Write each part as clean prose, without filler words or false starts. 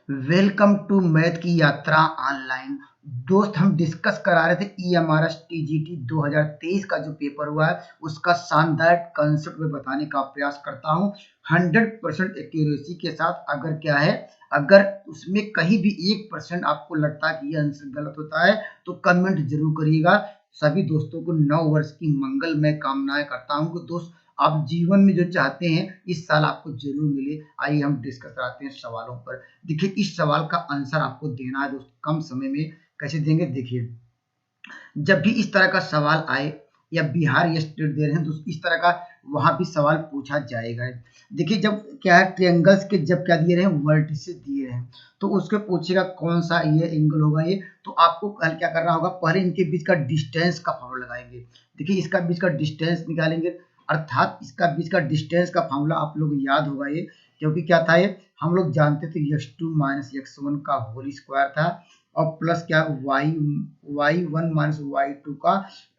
Welcome to math की यात्रा online. दोस्त हम डिस्कस करा रहे थे ईएमआरएस टीजीटी 2023 का जो पेपर हुआ है उसका शानदार कंसेप्ट में बताने का प्रयास करता हूं 100% एक्यूरेसी के साथ। अगर क्या है, अगर उसमें कहीं भी 1% आपको लगता है कि ये आंसर गलत होता है तो कमेंट जरूर करिएगा। सभी दोस्तों को नव वर्ष की मंगलमय कामनाएं करता हूं कि दोस्त आप जीवन में जो चाहते हैं इस साल आपको जरूर मिले। आइए हम डिस्कस कराते हैं सवालों पर। देखिए इस सवाल का आंसर आपको देना है दोस्त, कम समय में कैसे देंगे। देखिए जब भी इस तरह का सवाल आए या बिहार या स्टेट दे रहे हैं तो इस तरह का वहां भी सवाल पूछा जाएगा। देखिए जब क्या है, ट्रायंगल्स के जब क्या दिए रहे हैं, वर्टिसेस दिए रहे हैं तो उसके पूछेगा कौन सा ये एंगल होगा ये, तो आपको कल क्या करना होगा, पहले इनके बीच का डिस्टेंस का फॉर्मूला लगाएंगे। देखिए इसका बीच का डिस्टेंस निकालेंगे, अर्थात इसका बीच का डिस्टेंस का फॉर्मूला आप लोग याद होगा ये, क्योंकि क्या था ये हम लोग जानते थे x2 माइनस x1 का होल स्क्वायर था और प्लस क्या y1 माइनस y2 का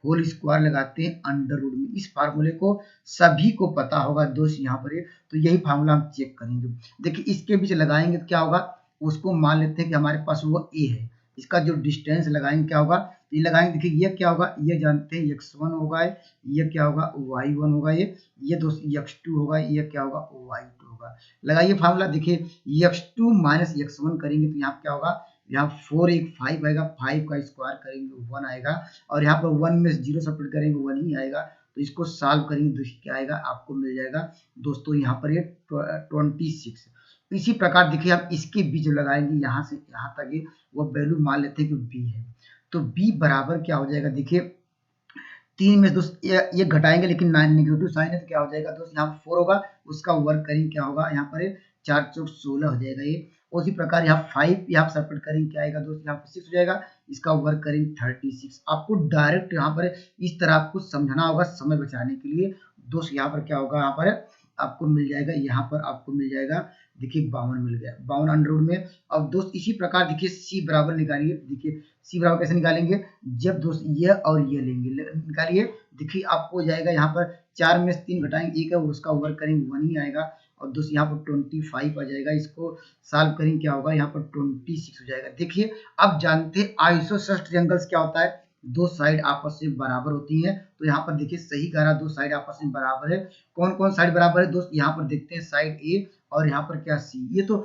होल स्क्वायर लगाते हैं अंडर रूट में। इस फार्मूले को सभी को पता होगा दोस्त, यहाँ पर तो यही फार्मूला हम चेक करेंगे। देखिए इसके बीच लगाएंगे तो क्या होगा, उसको मान लेते हैं कि हमारे पास वो a है, इसका जो डिस्टेंस लगाएंगे क्या होगा, ये लगाएंगे। देखिए ये क्या होगा, ये जानते हैं x1 होगा, ये क्या होगा y1 होगा, ये दोस्त x2 होगा, ये क्या होगा y2 होगा। लगाइए फार्मूला। देखिए x2 माइनस x1 करेंगे तो यहाँ क्या होगा, यहाँ 4 एक 5 आएगा, 5 का स्क्वायर करेंगे 1 आएगा, और यहाँ पर 1 में 0 सब्ट्रैक्ट करेंगे 1 ही आएगा। तो इसको सॉल्व करेंगे तो क्या आएगा, आपको मिल जाएगा दोस्तों यहाँ पर ये 26। इसी प्रकार देखिए हम इसके बीच लगाएंगे यहाँ से यहाँ तक ये वो वैल्यू मान लेते हैं कि b है, तो b बराबर क्या हो जाएगा। देखिए 3 में दोस्त ये घटाएंगे लेकिन नेगेटिव साइन है तो क्या हो जाएगा दोस्त, यहाँ 4 होगा, उसका वर्क करेंगे क्या होगा, यहाँ पर 4 चौक 16 हो जाएगा ये। उसी प्रकार यहाँ 5 यहाँ सेपरेट करेंगे क्या आएगा दोस्त, यहाँ पर 6 हो जाएगा, इसका वर्क करेंगे 36। आपको डायरेक्ट यहाँ पर इस तरह आपको समझना होगा समय बचाने के लिए दोस्त। यहाँ पर क्या होगा, यहाँ पर आपको मिल जाएगा, यहाँ पर आपको मिल जाएगा, देखिए 52 मिल गया, 52 अंडर रूट में। अब दोस्त इसी प्रकार देखिए c बराबर निकालिए। देखिए c बराबर कैसे निकालेंगे, जब दोस्त ये और ये लेंगे, निकालिए। देखिए आपको हो जाएगा यहाँ पर 4 में 3 घटाएंगे 1 है, उसका वर्क करेंगे 1 ही आएगा, और दोस्त यहाँ पर 25 आ जाएगा। इसको सॉल्व करेंगे क्या होगा, यहाँ पर 26 हो जाएगा। देखिए अब जानते हैं आइसोसेलेस ट्रायंगल्स क्या होता है, दो साइड आपस में बराबर होती हैं। तो यहाँ पर देखिए सही कह रहा, दो साइड आपस में बराबर है। कौन कौन साइड बराबर है दोस्त, यहाँ पर देखते हैं साइड ए और यहाँ पर क्या सी, ये तो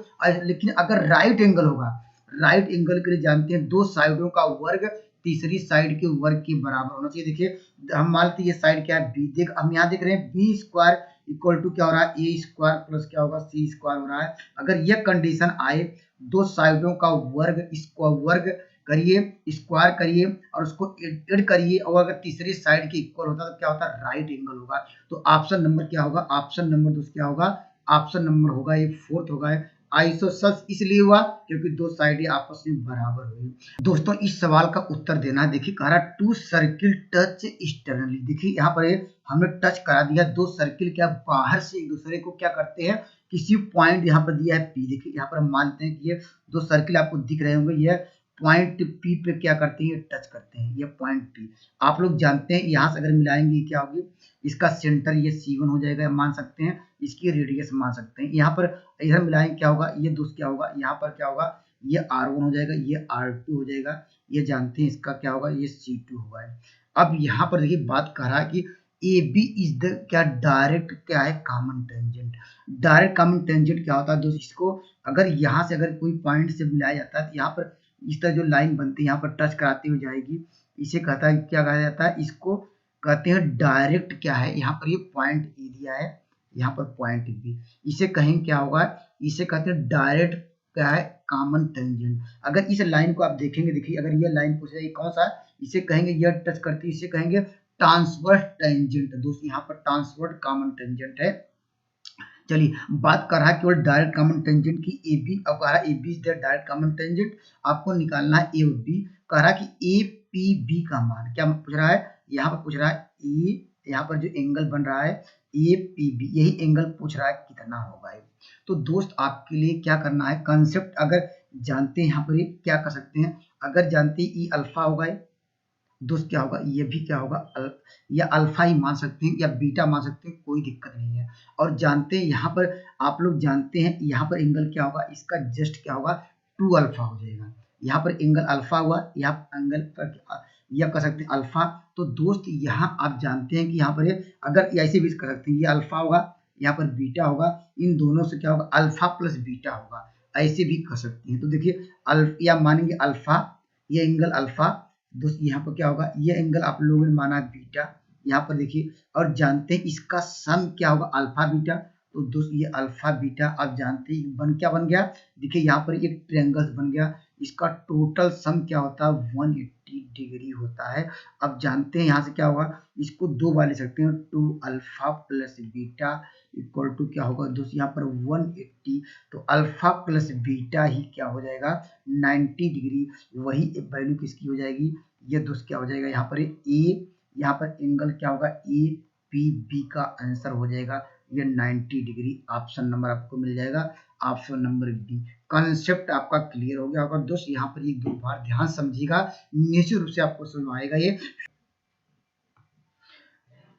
लेकिन अगर राइट एंगल होगा, राइट एंगल के लिए जानते हैं दो साइडों का वर्ग तीसरी साइड के वर्ग के बराबर होना चाहिए। देखिए हम मानते हैं ये साइड क्या है बी, देख हम यहाँ देख रहे हैं बी स्क्वायर इक्वल टू क्या हो रहा है ए स्क्वायर प्लस क्या होगा सी स्क्वायर हो रहा है। अगर यह कंडीशन आए, दो साइडों का वर्ग, इसको वर्ग करिए, स्क्वायर करिए और उसको एड करिए, और अगर तीसरी साइड के इक्वल होता है तो क्या होता है, राइट एंगल होगा। तो ऑप्शन नंबर क्या होगा, ऑप्शन नंबर दोस्त क्या होगा, ऑप्शन नंबर होगा ये फोर्थ होगा। आइसोसेलेस इसलिए हुआ क्योंकि दो साइडें आपस में बराबर हुई। दोस्तों इस सवाल का उत्तर देना है। देखिए कह रहा टू सर्किल टच एक्सटर्नली, देखिए यहाँ पर हमने टच करा दिया, दो सर्किल क्या बाहर से एक दूसरे को क्या करते हैं, किसी पॉइंट यहाँ पर दिया है पी। देखिए यहाँ पर हम मानते हैं कि ये दो सर्किल आपको दिख रहे होंगे, ये पॉइंट पी पे क्या करते हैं, टच करते हैं, ये पॉइंट पी। आप लोग जानते हैं यहाँ से अगर मिलाएंगे क्या होगी, इसका सेंटर ये C1 हो जाएगा, मान सकते हैं इसकी रेडियस मान सकते हैं। यहाँ पर इधर मिलाएंगे क्या होगा, ये दोस्त क्या होगा, यहाँ पर क्या होगा, ये R1 हो जाएगा, ये R2 हो जाएगा, ये जानते हैं इसका क्या होगा, ये C2 होगा। अब यहाँ पर देखिए बात कर रहा है कि AB इज द क्या डायरेक्ट क्या है common tangent. Direct common tangent क्या होता है दोस्त, इसको अगर यहाँ से अगर कोई पॉइंट से मिलाया जाता है तो यहाँ पर इस तरह जो लाइन बनती है यहाँ पर टच कराती हुई जाएगी, इसे कहता है क्या कहा जाता है, इसको कहते हैं डायरेक्ट क्या है, यहाँ पर ये पॉइंट ए दिया है, यहाँ पर पॉइंट बी, इसे कहेंगे क्या होगा, इसे कहते हैं डायरेक्ट क्या है कॉमन टेंजेंट। अगर इस लाइन को आप देखेंगे, देखिए अगर ये लाइन पूछ रही है कौन सा, इसे कहेंगे ये टच करती है, इसे कहेंगे ट्रांसवर्स टेंजेंट दोस्त, यहाँ पर ट्रांसवर्स कॉमन टेंजेंट है। चलिए बात कर रहा है केवल डायरेक्ट कॉमन टेंजेंट की ए बी, अब कह रहा है A B is the direct common tangent, आपको निकालना है ए और बी। कह रहा है कि ए पी बी का मान क्या पूछ रहा है, यहाँ पर पूछ रहा है ए, यहाँ पर जो एंगल बन रहा है ए पी बी, यही एंगल पूछ रहा है कितना होगा। तो दोस्त आपके लिए क्या करना है, कंसेप्ट अगर जानते हैं यहाँ पर क्या कर सकते हैं, अगर जानते हैं ई अल्फा होगा दोस्त क्या होगा, ये भी क्या होगा या अल्फा ही मान सकते हैं या बीटा मान सकते हैं, कोई दिक्कत नहीं है। और जानते हैं यहाँ पर, आप लोग जानते हैं यहाँ पर एंगल क्या होगा, इसका जस्ट क्या होगा, 2 अल्फा हो जाएगा। यहाँ पर एंगल अल्फा हुआ, यहाँ एंगल पर या कर सकते हैं अल्फा। तो दोस्त यहाँ आप जानते हैं कि यहाँ पर ये अगर ऐसे भी कर सकते हैं, ये अल्फा होगा, यहाँ पर बीटा होगा, इन दोनों से क्या होगा, अल्फा प्लस बीटा होगा, ऐसे भी कर सकते हैं। तो देखिए या मानेंगे अल्फा, ये एंगल अल्फा, दोस्त यहाँ पर क्या होगा, ये एंगल आप लोगों ने माना बीटा, यहाँ पर देखिए। और जानते हैं इसका सम क्या होगा, अल्फा बीटा। तो दोस्त ये अल्फा बीटा आप जानते हैं क्या बन गया, देखिए यहाँ पर एक ट्रायंगल बन गया, इसका टोटल सम क्या होता है, 180 डिग्री होता है। अब जानते हैं यहाँ से क्या होगा, इसको दो बार ले सकते हैं, 2 alpha plus beta equal to क्या होगा दोस्त, यहाँ पर 180। तो अल्फा प्लस बीटा ही क्या हो जाएगा, 90 डिग्री, वही वैल्यू किसकी हो जाएगी, ये दोस्त क्या हो जाएगा, यहाँ पर ए, यहाँ पर एंगल क्या होगा, ए पी बी का आंसर हो जाएगा ये 90 डिग्री। ऑप्शन नंबर आपको मिल जाएगा, ऑप्शन नंबर बी। कॉन्सेप्ट आपका क्लियर हो गया होगा दोस्त, यहाँ पर एक दो बार ध्यान समझिएगा, निश्चित रूप से आपको समझ आएगा ये।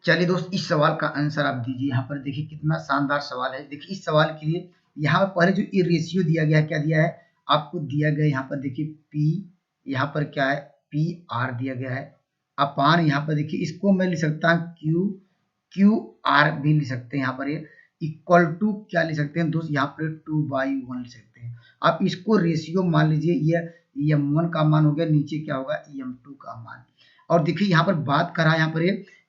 चलिए दोस्त, इस सवाल का आंसर आप दीजिए। यहाँ पर देखिए कितना शानदार सवाल है। देखिए इस सवाल के लिए यहाँ पर पहले जो ये रेशियो दिया गया है, क्या दिया है आपको, दिया गया यहाँ पर देखिए P, यहाँ पर क्या है पी आर दिया गया है, अपान यहाँ पर देखिए इसको मैं लिख सकता हूँ क्यू आर भी लिख सकते हैं, यहाँ पर ये इक्वल टू क्या लिख सकते हैं दोस्त, यहाँ पर 2/1 लिख सकते हैं। आप इसको रेशियो मान लीजिए, ये m1 का मान हो गया, नीचे क्या होगा m2 का मान। और देखिए यहाँ पर बात करा,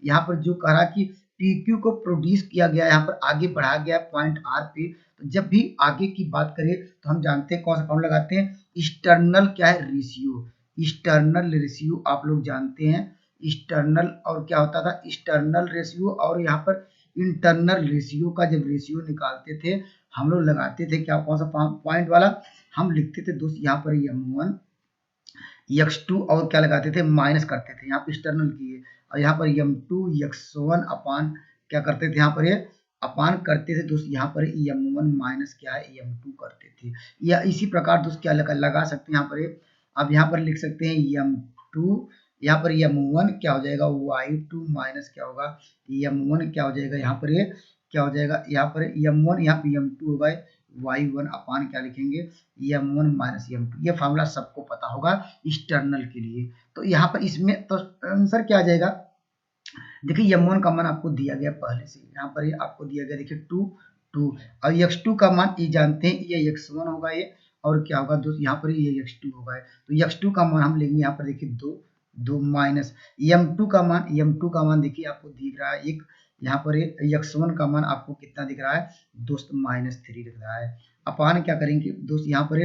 यहाँ पर जो करा कि PQ को प्रोड्यूस किया गया, यहाँ पर आगे बढ़ाया गया पॉइंट R पे। तो जब भी आगे की बात करें तो हम जानते हैं कौन सा फॉर्मूला लगाते हैं, एक्सटर्नल क्या है रेशियो, एक्सटर्नल रेशियो आप लोग जानते हैं, एक्सटर्नल और क्या होता था एक्सटर्नल रेशियो, और यहाँ पर इंटरनल रेशियो का जब रेशियो निकालते थे हम लोग लगाते थे क्या, कौन सा पॉइंट वाला, हम लिखते थे दोस्त यहाँ पर m1 x2 और क्या लगाते थे माइनस करते थे, यहाँ पर एक्सटर्नल किए, और यहाँ पर m2 x1 अपान क्या करते थे, यहाँ पर ये अपान करते थे दोस्त, यहाँ पर m1 माइनस क्या है m2 करते थे। या इसी प्रकार दोस्त क्या लगा सकते हैं यहाँ पर, अब यहाँ पर लिख सकते हैं m2, यहाँ पर m1 क्या हो जाएगा y2 माइनस क्या होगा m1 क्या हो जाएगा, यहाँ पर ये क्या हो जाएगा, यहाँ पर m1 यहाँ पे m2 होगा, y1 अपान क्या लिखेंगे m1 माइनस m2। ये फार्मूला सबको पता होगा एक्सटर्नल के लिए। तो यहाँ पर इसमें तो आंसर क्या आ जाएगा, देखिए m1 का मान आपको दिया गया पहले से, यहाँ पर ये आपको दिया गया देखिए 2 और x2 का मान ये जानते हैं, ये x1 होगा ये, और क्या होगा दोस्त यहाँ पर ये x2 होगा। तो x2 का मान हम लेंगे यहाँ पर देखिए 2 माइनस m2 का मान देखिए आपको दिख रहा है एक, यहाँ पर x1 का मान आपको कितना दिख रहा है दोस्त -3 दिख रहा है। अपान क्या करेंगे दोस्त, यहाँ पर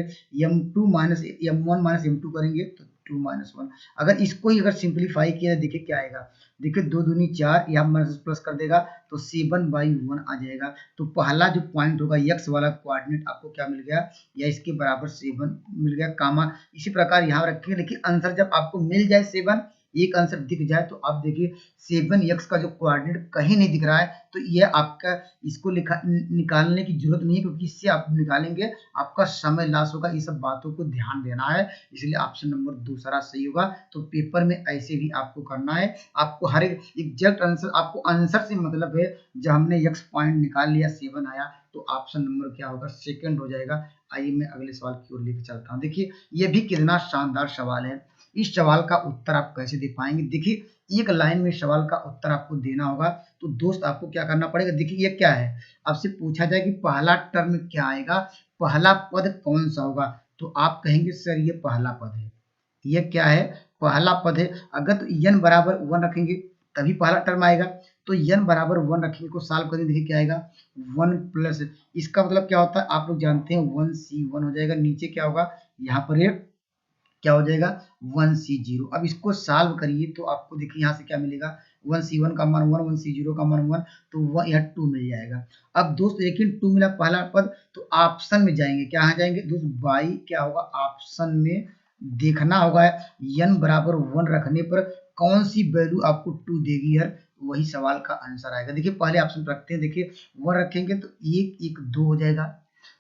m2 minus m1 minus m2 करेंगे तो 2 माइनस 1। अगर इसको ही अगर सिंप्लीफाई किया देखिए क्या आएगा, देखिए 2 दूनी 4, यहाँ माइनस प्लस कर देगा तो 7/1 आ जाएगा। तो पहला जो पॉइंट होगा x वाला कोऑर्डिनेट आपको क्या मिल गया, या इसके बराबर 7 मिल गया कामा। इसी प्रकार यहाँ रखिए, लेकिन आंसर जब आपको मिल जाए 7, एक आंसर दिख जाए तो आप देखिए 7x का जो कोऑर्डिनेट कहीं नहीं दिख रहा है, तो ये आपका इसको निकालने की जरूरत नहीं है, क्योंकि इससे आप निकालेंगे आपका समय लॉस होगा। ये सब बातों को ध्यान देना है, इसलिए ऑप्शन नंबर दूसरा सही होगा। तो पेपर में ऐसे भी आपको करना है, आपको हर एक एग्जैक्ट आंसर, आपको आंसर से मतलब है, जब हमने x पॉइंट निकाल लिया 7 आया तो ऑप्शन नंबर क्या होगा, सेकंड हो जाएगा। आइए मैं अगले सवाल की ओर लेकर चलता हूँ। देखिए ये भी कितना शानदार सवाल है, इस सवाल का उत्तर आप कैसे दे पाएंगे। देखिए एक लाइन में सवाल का उत्तर आपको देना होगा, तो दोस्त आपको क्या करना पड़ेगा, देखिए ये क्या है, आपसे पूछा जाए कि पहला टर्म क्या आएगा, पहला पद कौन सा होगा, तो आप कहेंगे सर ये पहला पद है, ये क्या है पहला पद है। अगर तो n बराबर 1 रखेंगे तभी पहला टर्म आएगा, तो n बराबर 1 रखेंगे को सॉल्व करेंगे, देखिए क्या आएगा 1 प्लस, इसका मतलब क्या होता है आप लोग जानते हैं 1c1 हो जाएगा, नीचे क्या होगा यहाँ पर ये क्या हो जाएगा 1c0। अब इसको सॉल्व करिए तो आपको देखिए यहाँ से क्या मिलेगा, 1c1 का मान 1, 1c0 का मान 1, तो यह 2 मिल जाएगा। अब दोस्त लेकिन 2 मिला पहला पद, तो ऑप्शन में जाएंगे, क्या जाएंगे दोस्त बाई क्या होगा ऑप्शन में देखना होगा n बराबर 1 रखने पर कौन सी वैल्यू आपको 2 देगी यार, वही सवाल का आंसर आएगा। देखिए पहले ऑप्शन रखते हैं, देखिए 1 रखेंगे तो 1 2 हो जाएगा,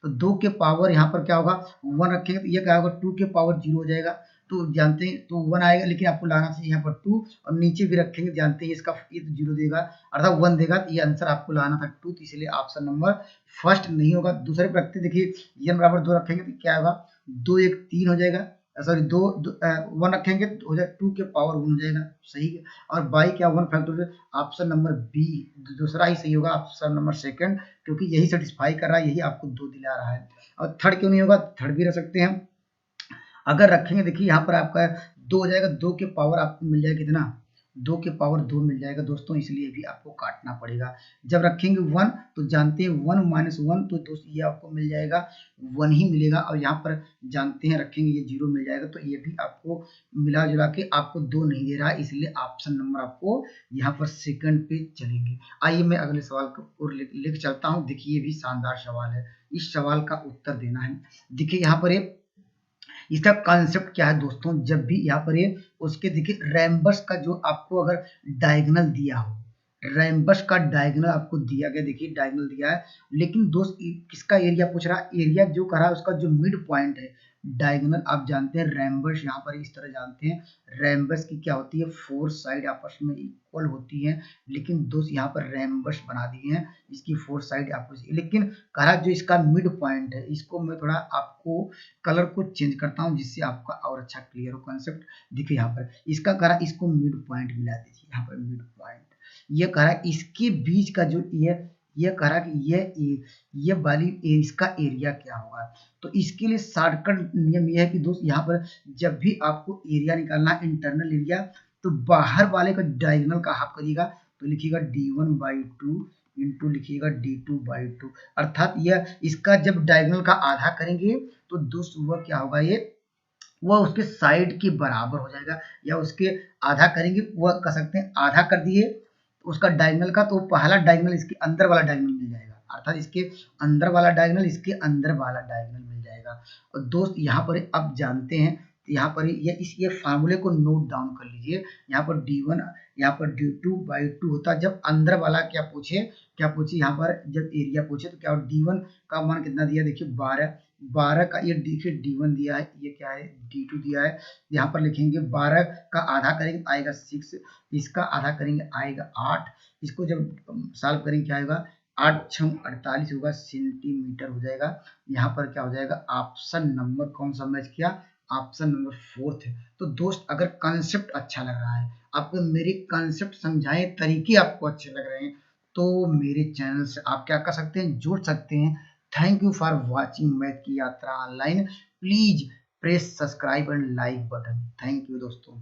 तो 2 के पावर यहाँ पर क्या होगा 1 रखेंगे तो ये क्या होगा 2 के पावर 0 हो जाएगा, तो जानते हैं तो 1 आएगा, लेकिन आपको लाना चाहिए यहाँ पर 2, और नीचे भी रखेंगे जानते हैं इसका ये तो 0 देगा अर्थात 1 देगा, तो ये आंसर आपको लाना था 2, तो इसलिए ऑप्शन नंबर फर्स्ट नहीं होगा। दूसरे पे रखते देखिए n बराबर 2 रखेंगे तो क्या होगा, 2 1 3 हो जाएगा, सॉरी 1 रखेंगे तो हो जाएगा 2 के पावर 1 हो जाएगा, सही है। और बाई क्या 1 फैक्टोरियल, ऑप्शन नंबर बी दूसरा ही सही होगा, ऑप्शन नंबर सेकंड, क्योंकि यही सेटिस्फाई कर रहा है, यही आपको 2 दिला रहा है। और थर्ड क्यों नहीं होगा, थर्ड भी रख सकते हैं अगर रखेंगे, देखिए यहाँ पर आपका 2 हो जाएगा, 2 के पावर आपको मिल जाएगा कितना, 2 के पावर 2 मिल जाएगा दोस्तों, इसलिए भी आपको काटना पड़ेगा। जब रखेंगे 1 तो जानते हैं 1 माइनस 1 तो दोस्त ये आपको मिल जाएगा 1 ही मिलेगा, और यहाँ पर जानते हैं रखेंगे ये 0 मिल जाएगा, तो ये भी आपको मिला जुला के आपको 2 नहीं दे रहा है, इसलिए ऑप्शन नंबर आपको यहाँ पर सेकंड पे चलेंगे। आइए मैं अगले सवाल को लिख चलता हूँ। देखिए ये भी शानदार सवाल है, इस सवाल का उत्तर देना है। देखिए यहाँ पर ये इसका कॉन्सेप्ट क्या है दोस्तों, जब भी यहाँ पर ये उसके देखिए रैम्बस का जो आपको अगर डायगोनल दिया हो, रैम्बस का डायगोनल आपको दिया गया, देखिए डायगोनल दिया है, लेकिन दोस्त किसका एरिया पूछ रहा है, एरिया जो कर रहा है उसका जो मिड पॉइंट है डायगोनल, आप जानते हैं रैम्बस यहाँ पर इस तरह जानते हैं, रैम्बस की क्या होती है, 4 साइड आपस में इक्वल होती है, लेकिन दोस्त यहाँ पर रैम्बस बना दिए हैं, इसकी 4 साइड आपस, लेकिन कहा जो इसका मिड पॉइंट है, इसको मैं थोड़ा आपको कलर को चेंज करता हूँ जिससे आपका और अच्छा क्लियर हो कॉन्सेप्ट। देखिए यहाँ पर इसका करा इसको मिड पॉइंट मिला दीजिए, यहाँ पर मिड पॉइंट ये करा इसके बीच का जो ये करा कि ये वाली इसका एरिया क्या होगा, तो इसके लिए शॉर्टकट नियम ये है कि दोस्त यहाँ पर जब भी आपको एरिया निकालना है इंटरनल एरिया, तो बाहर वाले का डायगोनल का हाफ करिएगा, तो लिखिएगा d1/2 इंटू लिखिएगा d2/2, अर्थात यह इसका जब डायगोनल का आधा करेंगे तो दोस्त वह क्या होगा, ये वह उसके साइड के बराबर हो जाएगा, या उसके आधा करेंगे वह कर सकते हैं आधा कर दिए उसका डायगोनल का, तो पहला डायगोनल इसके अंदर वाला डायगोनल मिल जाएगा, अर्थात इसके अंदर वाला डायगोनल इसके अंदर वाला डायगोनल मिल जाएगा। और दोस्त यहाँ पर अब जानते हैं, यहाँ पर ये फार्मूले को नोट डाउन कर लीजिए, यहाँ पर d1 यहाँ पर d2/2 होता है, जब अंदर वाला क्या पूछे यहाँ पर जब एरिया पूछे तो क्या d1 का मान कितना दिया, देखिए 12 का ये देखिए d1 दिया है, ये क्या है d2 दिया है, यहाँ पर लिखेंगे 12 का आधा करेंगे आएगा 6, इसका आधा करेंगे आएगा 8, इसको जब सॉल्व करेंगे क्या आएगा 8 6 48 होगा सेंटीमीटर हो जाएगा। यहाँ पर क्या हो जाएगा ऑप्शन नंबर कौन सा मैच किया, ऑप्शन नंबर 4 है। तो दोस्त अगर कॉन्सेप्ट अच्छा लग रहा है आपको, मेरे कॉन्सेप्ट समझाए तरीके आपको अच्छे लग रहे हैं, तो मेरे चैनल से आप क्या कर सकते हैं, जुड़ सकते हैं। Thank you for watching math की यात्रा online, please press subscribe and like button. Thank you दोस्तों।